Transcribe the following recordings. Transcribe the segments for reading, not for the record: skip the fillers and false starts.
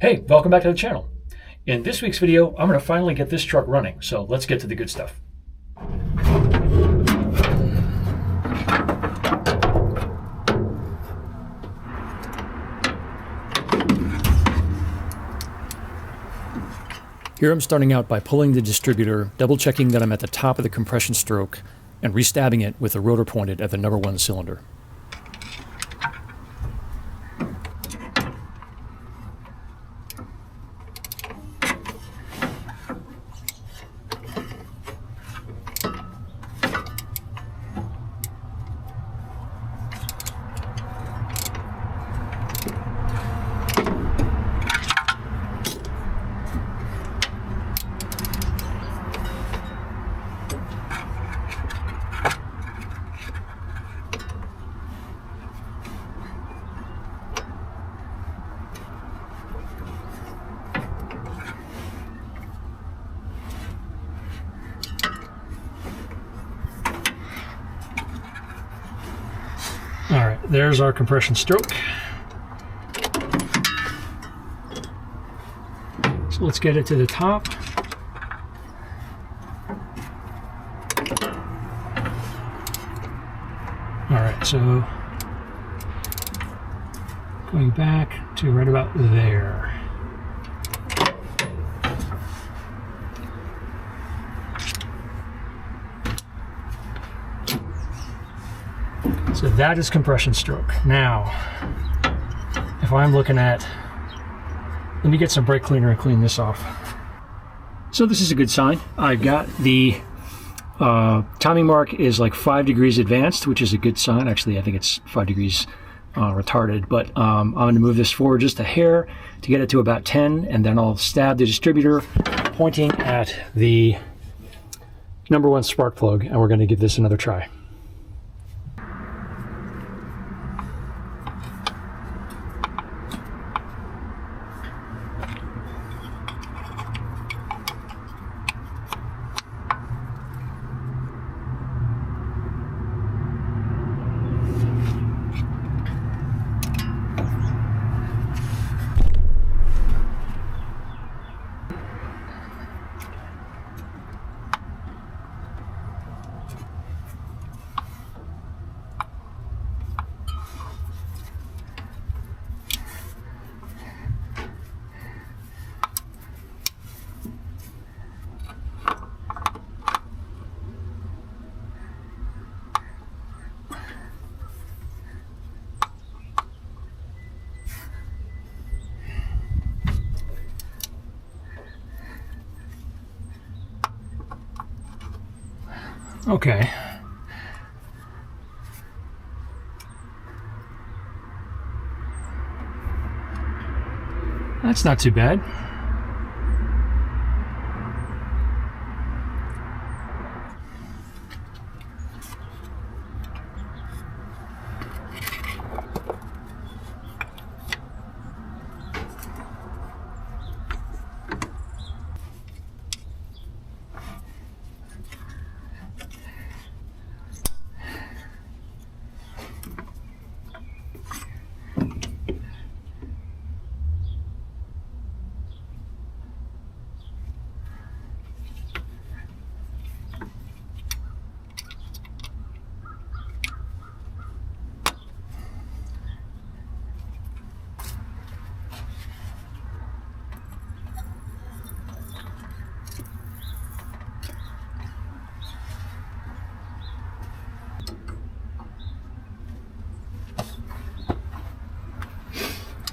Hey, welcome back to the channel. In this week's video, I'm going to finally get this truck running, so let's get to the good stuff. Here I'm starting out by pulling the distributor, double checking that I'm at the top of the compression stroke, and restabbing it with the rotor pointed at the number 1 cylinder. All right, there's our compression stroke. So let's get it to the top. All right, so going back to right about there. So that is compression stroke. Now, if I'm looking at, let me get some brake cleaner and clean this off. So this is a good sign. I've got the timing mark is like 5 degrees advanced, which is a good sign. Actually, I think it's 5 degrees retarded, but I'm going to move this forward just a hair to get it to about 10, and then I'll stab the distributor pointing at the number 1 spark plug, and we're going to give this another try. Okay. That's not too bad.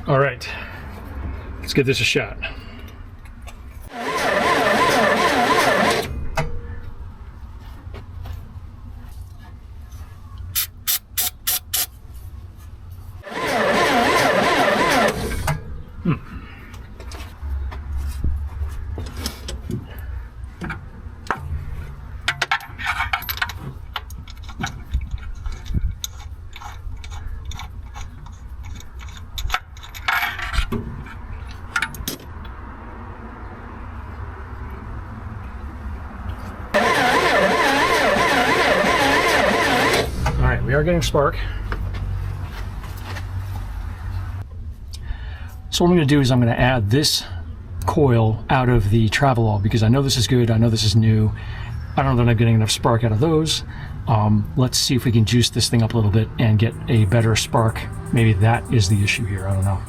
All right, let's give this a shot. We are getting spark. So what I'm going to do is I'm going to add this coil out of the Travelall, because I know this is good, I know this is new. I don't know that I'm getting enough spark out of those. Let's see if we can juice this thing up a little bit and get a better spark. Maybe that is the issue here, I don't know.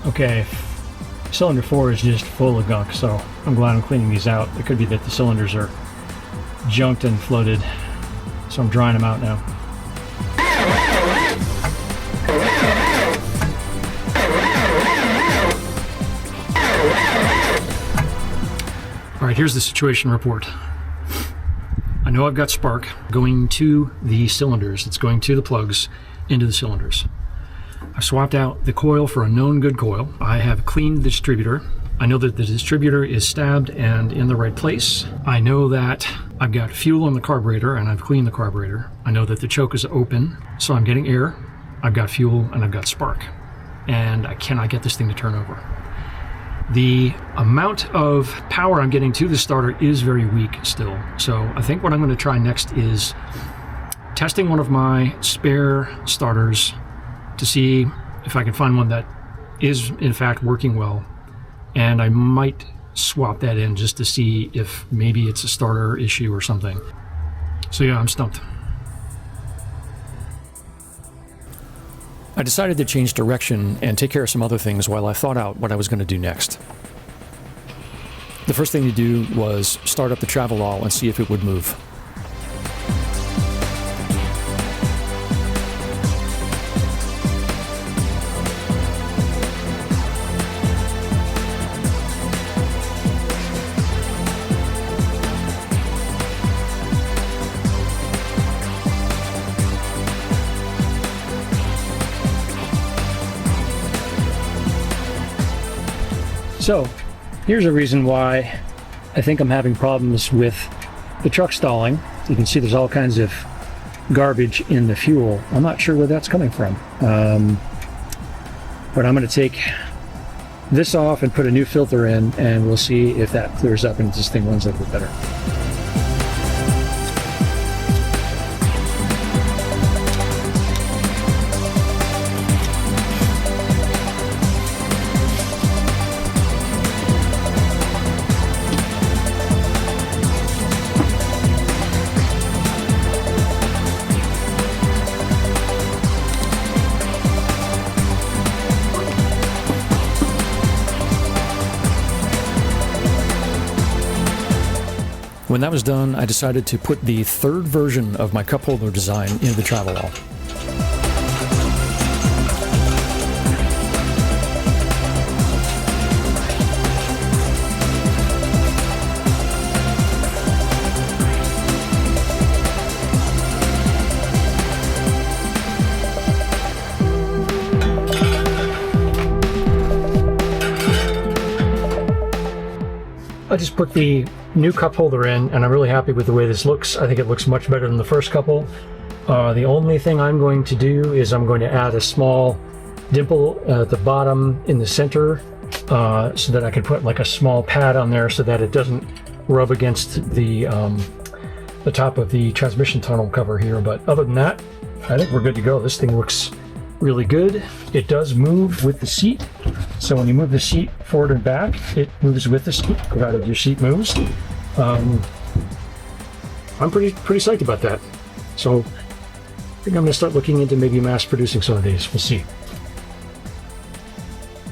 Okay, cylinder 4 is just full of gunk, so I'm glad I'm cleaning these out. It could be that the cylinders are junked and flooded, so I'm drying them out now. All right, here's the situation report. I know I've got spark going to the cylinders. It's going to the plugs into the cylinders. I've swapped out the coil for a known good coil. I have cleaned the distributor. I know that the distributor is stabbed and in the right place. I know that I've got fuel in the carburetor and I've cleaned the carburetor. I know that the choke is open, so I'm getting air. I've got fuel and I've got spark. And I cannot get this thing to turn over. The amount of power I'm getting to the starter is very weak still. So I think what I'm going to try next is testing one of my spare starters to see if I can find one that is in fact working well, and I might swap that in just to see if maybe it's a starter issue or something. So yeah, I'm stumped. I decided to change direction and take care of some other things while I thought out what I was going to do next. The first thing to do was start up the Travelall and see if it would move. So, here's a reason why I think I'm having problems with the truck stalling. You can see there's all kinds of garbage in the fuel. I'm not sure where that's coming from. But I'm going to take this off and put a new filter in, and we'll see if that clears up and this thing runs a little bit better. When that was done, I decided to put the third version of my cup holder design into the Travelall. I just put the new cup holder in, and I'm really happy with the way this looks. I think it looks much better than the first couple. The only thing I'm going to do is I'm going to add a small dimple at the bottom in the center so that I can put like a small pad on there so that it doesn't rub against the top of the transmission tunnel cover here. But other than that, I think we're good to go. This thing looks really good. It does move with the seat. So when you move the seat forward and back, it moves with the seat, provided your seat moves. I'm pretty psyched about that. So I think I'm going to start looking into maybe mass producing some of these. We'll see.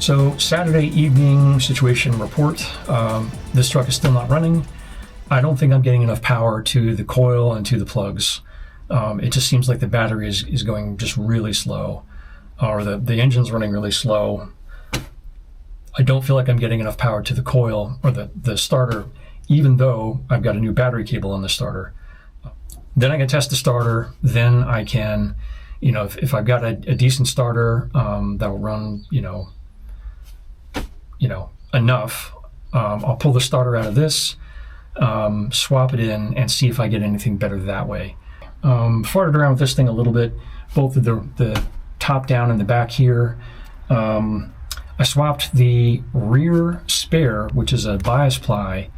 So Saturday evening situation report. This truck is still not running. I don't think I'm getting enough power to the coil and to the plugs. It just seems like the battery is going just really slow, or the engine's running really slow. I don't feel like I'm getting enough power to the coil or the starter, even though I've got a new battery cable on the starter. Then I can test the starter. Then I can, if I've got a decent starter that will run, enough, I'll pull the starter out of this, swap it in, and see if I get anything better that way. Farted around with this thing a little bit, both of the top down and the back here. I swapped the rear spare, which is a bias ply,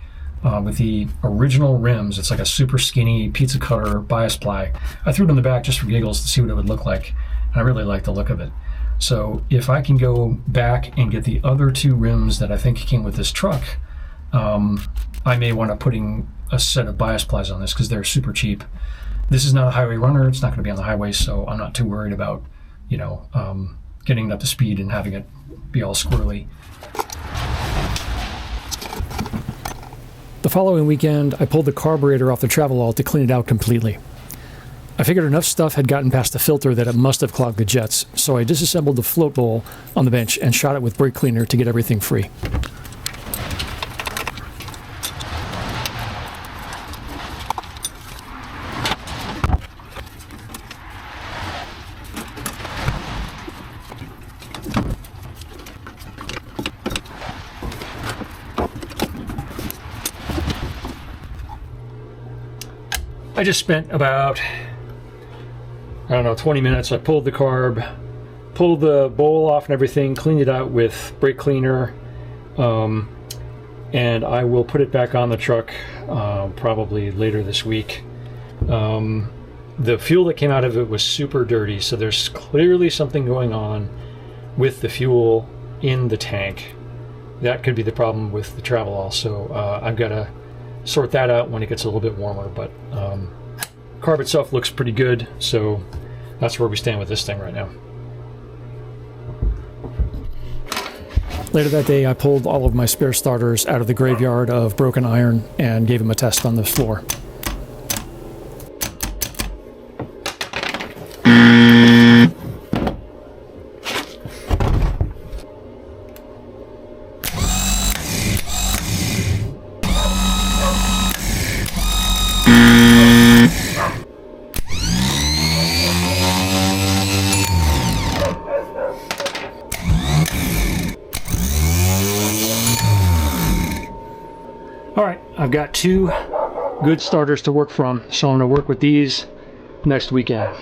with the original rims. It's like a super skinny pizza cutter bias ply. I threw it in the back just for giggles to see what it would look like, and I really like the look of it. So if I can go back and get the other two rims that I think came with this truck, I may want to putting a set of bias plies on this because they're super cheap. This is not a highway runner. It's not going to be on the highway, so I'm not too worried about, getting it up to speed and having it be all squirrely. The following weekend, I pulled the carburetor off the Travelall to clean it out completely. I figured enough stuff had gotten past the filter that it must have clogged the jets, so I disassembled the float bowl on the bench and shot it with brake cleaner to get everything free. I just spent about, 20 minutes. I pulled the carb, pulled the bowl off and everything, cleaned it out with brake cleaner, and I will put it back on the truck probably later this week. The fuel that came out of it was super dirty, so there's clearly something going on with the fuel in the tank. That could be the problem with the Travelall, so I've got to sort that out when it gets a little bit warmer, but carb itself looks pretty good, so that's where we stand with this thing right now. Later that day, I pulled all of my spare starters out of the graveyard of broken iron and gave them a test on the floor. Alright, I've got two good starters to work from, so I'm going to work with these next weekend.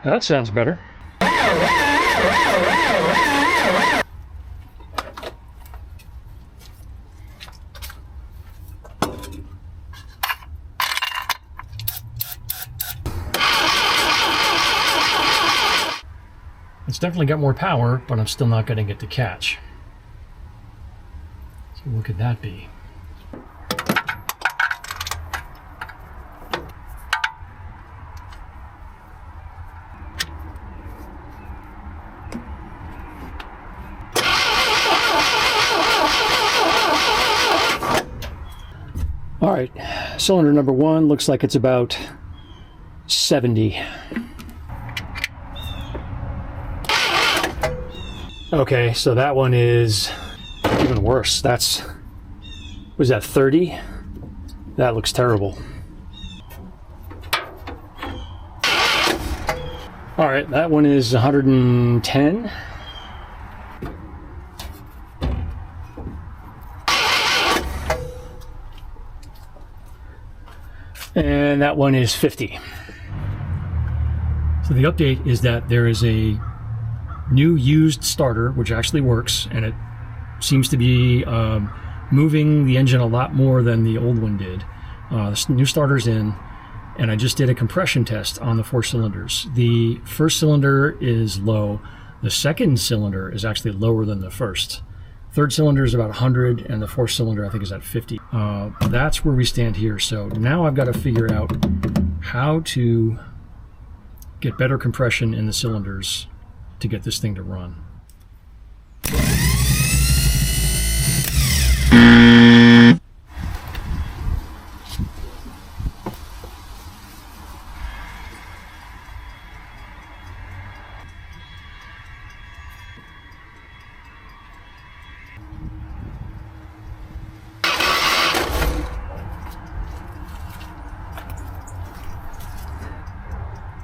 That sounds better. It's definitely got more power, but I'm still not getting it to catch. So what could that be? All right, cylinder number one looks like it's about 70. Okay, so that one is even worse. Was that 30? That looks terrible. All right, that one is 110. And that one is 50. So the update is that there is a new used starter, which actually works, and it seems to be moving the engine a lot more than the old one did. This new starter's in, and I just did a compression test on the 4 cylinders. The first cylinder is low. The second cylinder is actually lower than the first. Third cylinder is about 100, and the fourth cylinder I think is at 50. That's where we stand here. So now I've got to figure out how to get better compression in the cylinders to get this thing to run.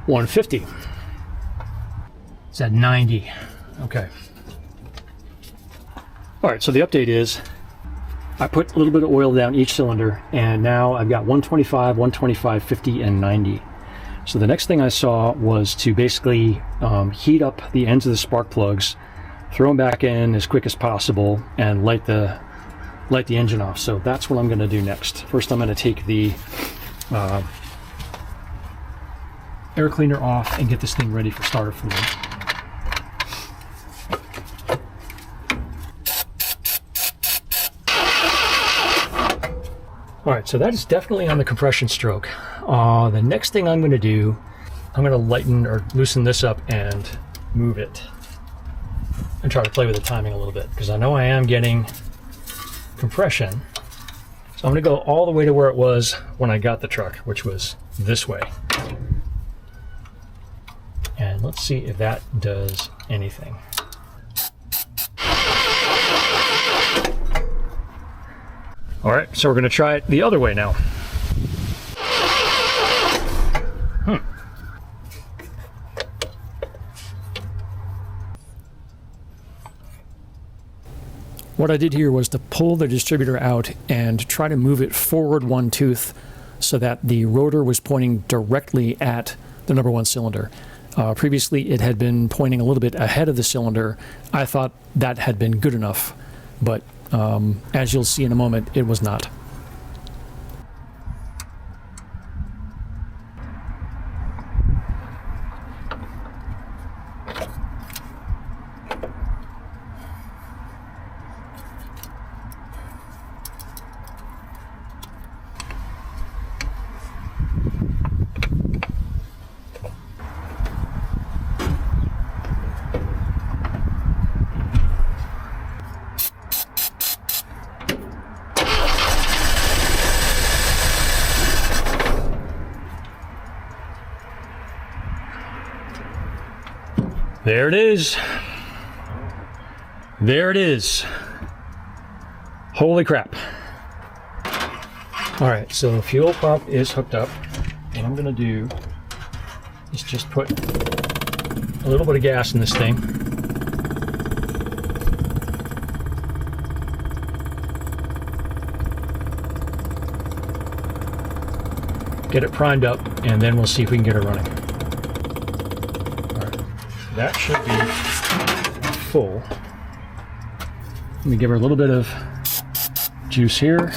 $150. It's at 90. Okay. All right, so the update is I put a little bit of oil down each cylinder, and now I've got 125, 125, 50, and 90. So the next thing I saw was to basically heat up the ends of the spark plugs, throw them back in as quick as possible, and light the engine off. So that's what I'm going to do next. First, I'm going to take the air cleaner off and get this thing ready for starter fluid. All right, so that is definitely on the compression stroke. The next thing I'm going to do, I'm going to lighten or loosen this up and move it and try to play with the timing a little bit, because I know I am getting compression. So I'm going to go all the way to where it was when I got the truck, which was this way. And let's see if that does anything. All right, so we're going to try it the other way now. What I did here was to pull the distributor out and try to move it forward 1 tooth so that the rotor was pointing directly at the number 1 cylinder. Previously, it had been pointing a little bit ahead of the cylinder. I thought that had been good enough, but as you'll see in a moment, it was not. There it is. There it is. Holy crap. All right, so the fuel pump is hooked up. What I'm gonna do is just put a little bit of gas in this thing. Get it primed up, and then we'll see if we can get it running. That should be full. Let me give her a little bit of juice here.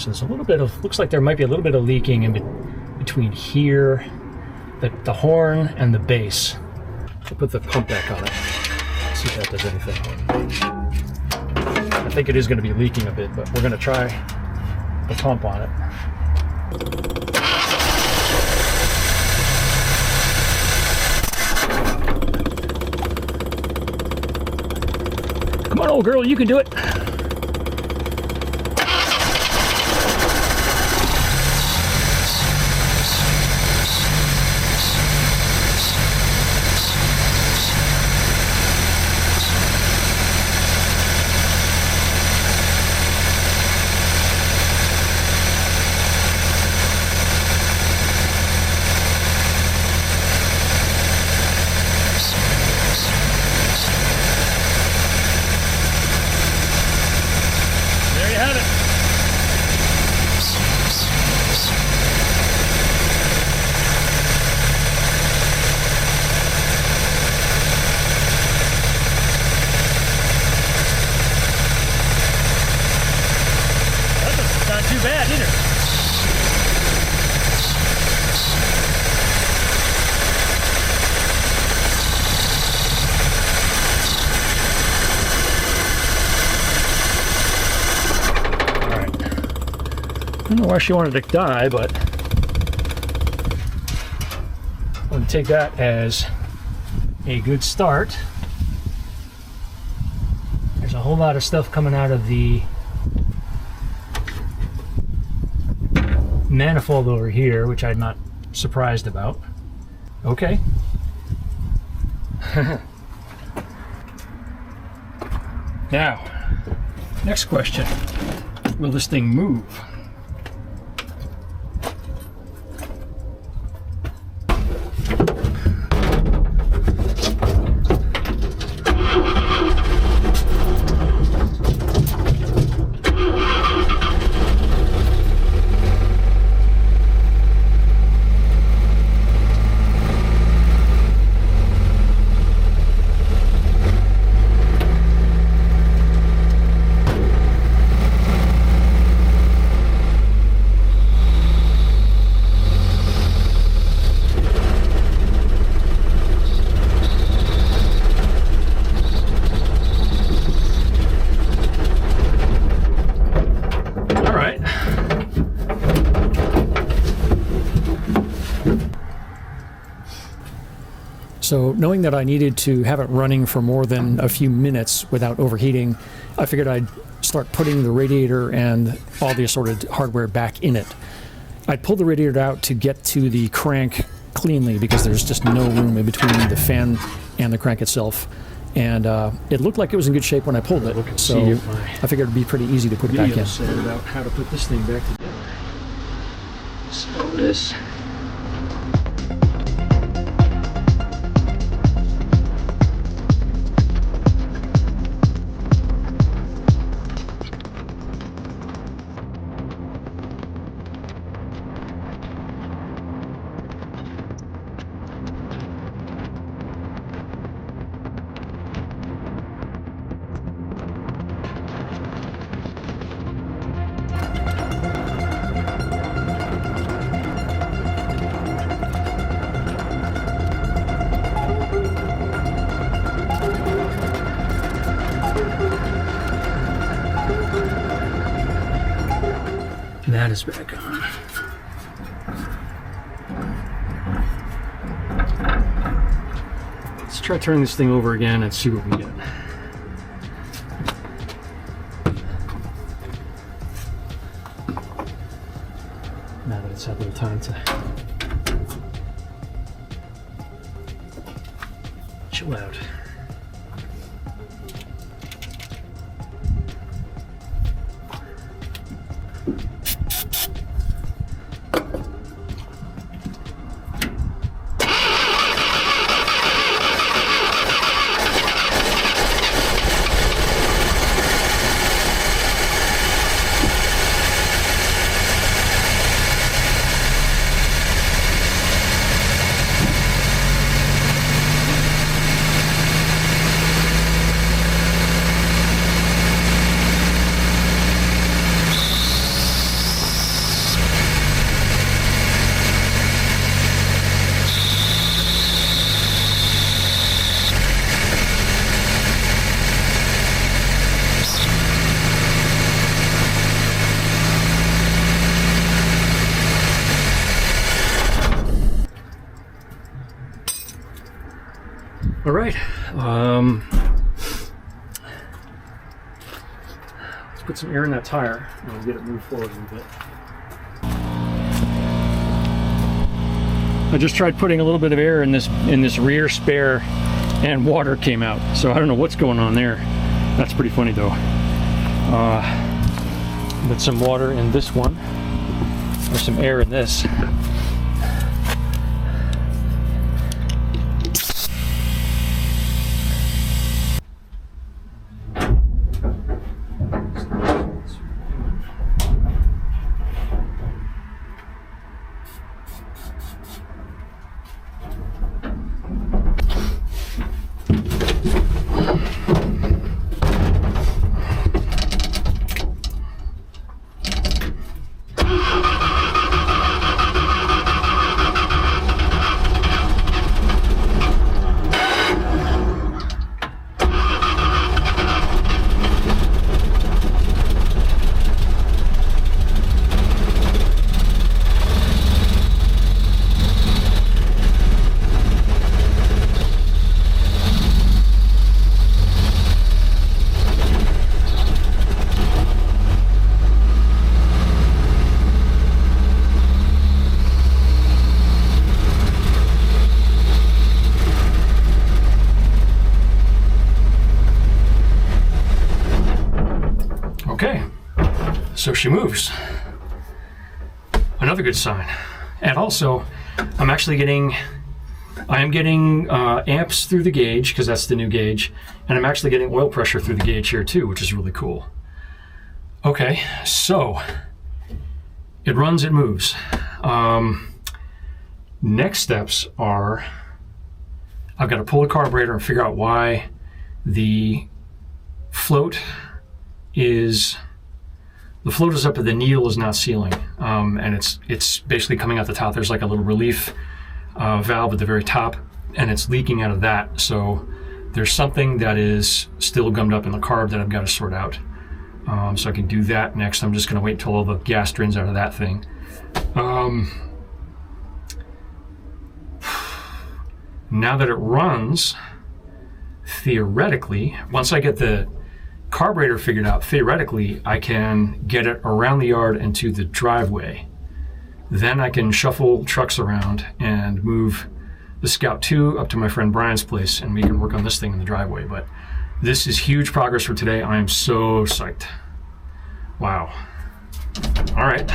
there's a little bit of, looks like there might be a little bit of leaking in between here, the horn and the base. I'll put the pump back on it. See if that does anything. I think it is going to be leaking a bit, but we're going to try the pump on it. Come on, old girl, you can do it. Too bad either. All right. I don't know why she wanted to die, but I'm going to take that as a good start. There's a whole lot of stuff coming out of the manifold over here, which I'm not surprised about. Okay. Now, next question. Will this thing move? So knowing that I needed to have it running for more than a few minutes without overheating, I figured I'd start putting the radiator and all the assorted hardware back in it. I pulled the radiator out to get to the crank cleanly because there's just no room in between the fan and the crank itself. And it looked like it was in good shape when I pulled it, so I figured it'd be pretty easy to put it back in. About how to put this thing back together. So this. That is back on. Let's try turning this thing over again and see what we get. Now that it's had a little time to chill out. All right. Let's put some air in that tire and we'll get it moved forward a little bit. I just tried putting a little bit of air in this rear spare and water came out. So I don't know what's going on there. That's pretty funny though. Put some water in this one, or some air in this. Okay, so she moves. Another good sign. And also, I am getting amps through the gauge, because that's the new gauge, and I'm actually getting oil pressure through the gauge here too, which is really cool. Okay, so it runs, it moves. Next steps are, I've got to pull the carburetor and figure out why the float is up, but the needle is not sealing, and it's basically coming out the top. There's like a little relief valve at the very top, and it's leaking out of that. So there's something that is still gummed up in the carb that I've got to sort out. So I can do that next. I'm just going to wait till all the gas drains out of that thing. Now that it runs, theoretically, once I get the carburetor figured out, theoretically, I can get it around the yard and to the driveway. Then I can shuffle trucks around and move the Scout 2 up to my friend Brian's place, and we can work on this thing in the driveway. But this is huge progress for today. I am so psyched. Wow. All right.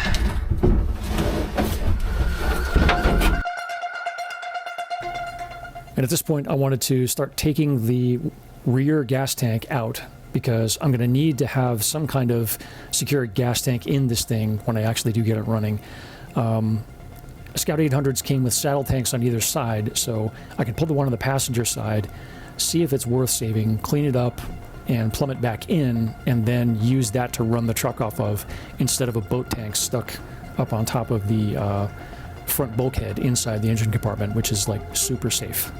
And at this point, I wanted to start taking the rear gas tank out, because I'm going to need to have some kind of secure gas tank in this thing when I actually do get it running. Scout 800s came with saddle tanks on either side, so I can pull the one on the passenger side, see if it's worth saving, clean it up, and plumb it back in, and then use that to run the truck off of, instead of a boat tank stuck up on top of the front bulkhead inside the engine compartment, which is like super safe.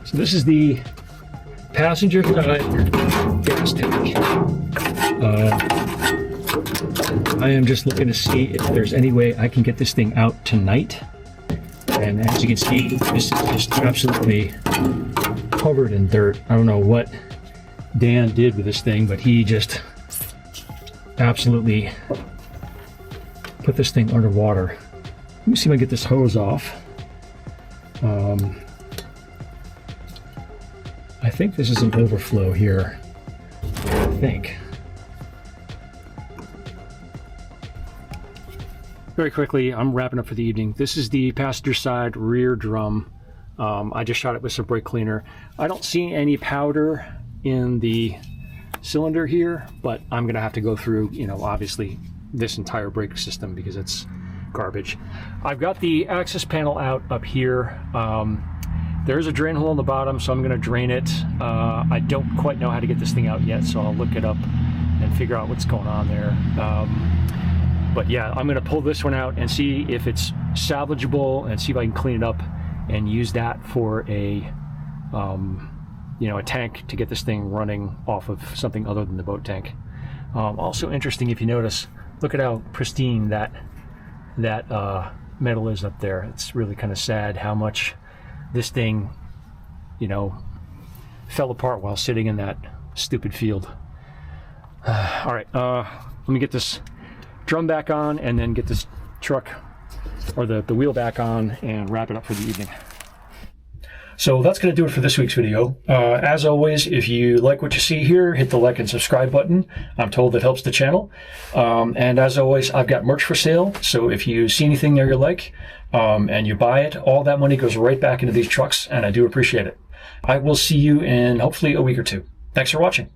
So this is the passenger side gas tank. I am just looking to see if there's any way I can get this thing out tonight. And as you can see, this is just absolutely covered in dirt. I don't know what Dan did with this thing, but he just absolutely put this thing underwater. Let me see if I can get this hose off. I think this is an overflow here. I think. Very quickly, I'm wrapping up for the evening. This is the passenger side rear drum. I just shot it with some brake cleaner. I don't see any powder in the cylinder here, but I'm gonna have to go through, obviously this entire brake system because it's garbage. I've got the access panel out up here. There's a drain hole in the bottom, so I'm going to drain it. I don't quite know how to get this thing out yet, so I'll look it up and and figure out what's going on there. But yeah, I'm gonna pull this one out and see if it's salvageable and see if I can clean it up and use that for a, you know, a tank to get this thing running off of something other than the boat tank. Also interesting, if you notice, look at how pristine that metal is up there. It's really kind of sad how much this thing, you know, fell apart while sitting in that stupid field. All right, let me get this drum back on and then get this truck or the wheel back on and wrap it up for the evening. So that's going to do it for this week's video. As always, if you like what you see here, hit the like and subscribe button. I'm told that helps the channel. And as always, I've got merch for sale. So if you see anything there you like and you buy it, all that money goes right back into these trucks, and I do appreciate it. I will see you in hopefully a week or two. Thanks for watching.